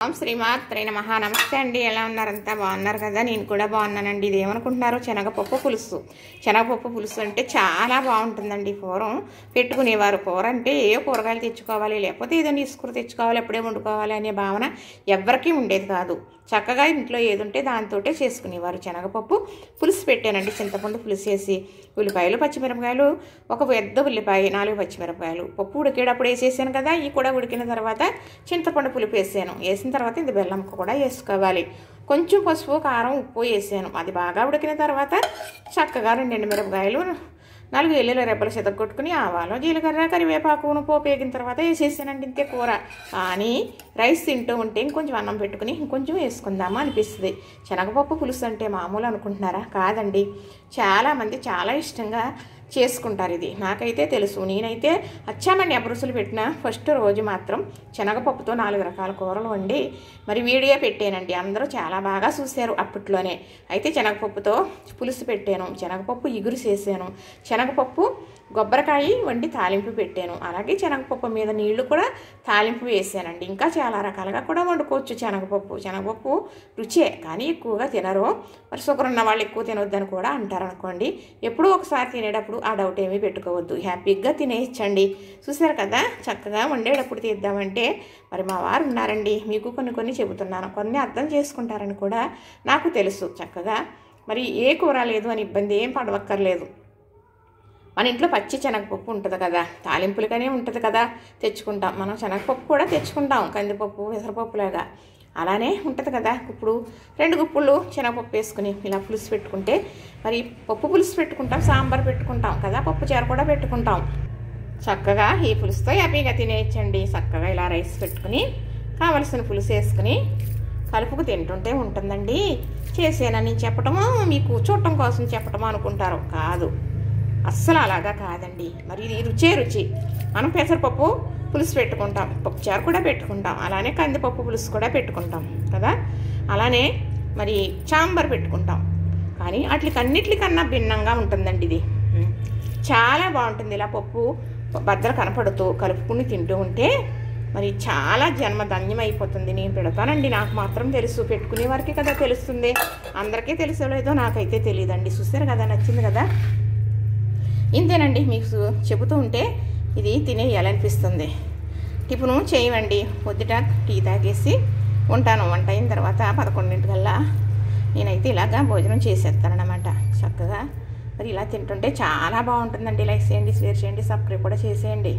ఓం శ్రీమాత్రే నమః. నమస్తే అండి. ఎలా ఉన్నారంతా బాగున్నారు కదా? నేను కూడా బాగున్నానండి. ఇది ఏమనుకుంటున్నారు? శనగపప్పు పులుసు. శనగపప్పు పులుసు అంటే చాలా బాగుంటుందండి. పూర్వం పెట్టుకునేవారు. కూర అంటే ఏ కూరగాయలు తెచ్చుకోవాలి, లేకపోతే ఏదైనా ఇసుకూర తెచ్చుకోవాలి, ఎప్పుడే వండుకోవాలి అనే భావన ఎవ్వరికీ ఉండేది కాదు. చక్కగా ఇంట్లో ఏది ఉంటే దాంతో చేసుకునేవారు. శనగపప్పు పులుసు పెట్టానండి. చింతపండు పులుసు వేసి ఉల్లిపాయలు, పచ్చిమిరపకాయలు, ఒక పెద్ద ఉల్లిపాయ, 4 పచ్చిమిరపకాయలు, పప్పు ఉడికేటప్పుడు వేసేసాను కదా. ఈ కూడా ఉడికిన తర్వాత చింతపండు పులుపు వేసాను. వేసిన తర్వాత ఇది బెల్లం కూడా వేసుకోవాలి. కొంచెం పసుపు, కారం, ఉప్పు వేసాను. అది బాగా ఉడికిన తర్వాత చక్కగా 2 ఎండుమిరపకాయలు, 4 వెల్లుల్లి రెబ్బలు సితగొట్టుకుని ఆవాలు, జీలకర్ర, కరివేపాకును పోపు వేగిన తర్వాత వేసేసానండి. ఇంతే కూర. కానీ రైస్ తింటూ ఉంటే ఇంకొంచెం అన్నం పెట్టుకుని ఇంకొంచెం వేసుకుందామా అనిపిస్తుంది. శనగపప్పు పులుసు అంటే మామూలు అనుకుంటున్నారా? కాదండి. చాలామంది చాలా ఇష్టంగా చేసుకుంటారు. ఇది నాకైతే తెలుసు. నేనైతే అచ్చామని అబరుసులు పెట్టిన ఫస్ట్ రోజు మాత్రం శనగపప్పుతో 4 రకాల కూరలు వండి మరి వీడియో పెట్టానండి. అందరూ చాలా బాగా చూశారు అప్పట్లోనే. అయితే శనగపప్పుతో పులుసు పెట్టాను, శనగపప్పు ఇగురు చేశాను, శనగపప్పు కొబ్బరికాయ వండి తాలింపు పెట్టాను. అలాగే శనగపప్పు మీద నీళ్లు కూడా తాలింపు వేసానండి. ఇంకా చాలా రకాలుగా కూడా వండుకోవచ్చు శనగపప్పు రుచే, కానీ ఎక్కువగా తినరు. మరి షుగర్ ఉన్న వాళ్ళు ఎక్కువ తినొద్దని కూడా అంటారు అనుకోండి. ఎప్పుడూ ఒకసారి తినేటప్పుడు ఆ డౌట్ ఏమీ పెట్టుకోవద్దు. హ్యాపీగా తినేయచ్చండి. చూసారు కదా? చక్కగా వండేటప్పుడు తీద్దామంటే మరి మా వారు ఉన్నారండి. మీకు కొన్ని చెబుతున్నాను. కొన్ని అర్థం చేసుకుంటారని కూడా నాకు తెలుసు. చక్కగా మరి ఏ కూర లేదు అని ఇబ్బంది ఏం పడవక్కర్లేదు. మన ఇంట్లో పచ్చి శనగపప్పు ఉంటుంది కదా, తాలింపులుగానే ఉంటుంది కదా, తెచ్చుకుంటాం. మనం శనగపప్పు కూడా తెచ్చుకుంటాం, కందిపప్పు, పెసరపప్పులాగా అలానే ఉంటుంది కదా. ఇప్పుడు 2 గుప్పులు శనగపప్పు వేసుకుని ఇలా పులుసు పెట్టుకుంటే మరి పప్పు పులుసు పెట్టుకుంటాం, సాంబార్ పెట్టుకుంటాం కదా, పప్పు చారు కూడా పెట్టుకుంటాం. చక్కగా ఈ పులుసుతో హ్యాపీగా తినేయచ్చండి. చక్కగా ఇలా రైస్ పెట్టుకుని కావలసిన పులుసు వేసుకుని కలుపుకు తింటుంటే ఉంటుందండి. చేసేనని చెప్పటమో మీకు చూడటం కోసం చెప్పటమో అనుకుంటారు. కాదు, అస్సలు అలాగా కాదండి. మరి ఇది రుచి. మనం పెసరపప్పు పులుసు పెట్టుకుంటాం, పప్పు చారు కూడా పెట్టుకుంటాం, అలానే కందిపప్పు పులుసు కూడా పెట్టుకుంటాం కదా, అలానే మరి సాంబార్ పెట్టుకుంటాం. కానీ అన్నిటికన్నా భిన్నంగా ఉంటుందండి ఇది. చాలా బాగుంటుంది. ఇలా పప్పు బద్దలు కనపడుతూ కలుపుకుని తింటూ ఉంటే మరి చాలా జన్మధన్యమైపోతుంది. నేను పెడతానండి. నాకు మాత్రం తెలుసు. పెట్టుకునే వారికి కదా తెలుస్తుంది. అందరికీ తెలుసో లేదో నాకైతే తెలియదండి. చూసారు కదా? నచ్చింది కదా? ఇంతేనండి. మీకు చెబుతూ ఉంటే ఇది తినేయాలనిపిస్తుంది. టిఫిను చేయమండి. పొద్దుట టీ తాగేసి ఉంటాను. వంట అయిన తర్వాత 11 నేనైతే ఇలాగా భోజనం చేసేస్తానన్నమాట. చక్కగా మరి ఇలా తింటుంటే చాలా బాగుంటుందండి. లైక్ చేయండి, షేర్ చేయండి, సబ్స్క్రైబ్ కూడా చేసేయండి.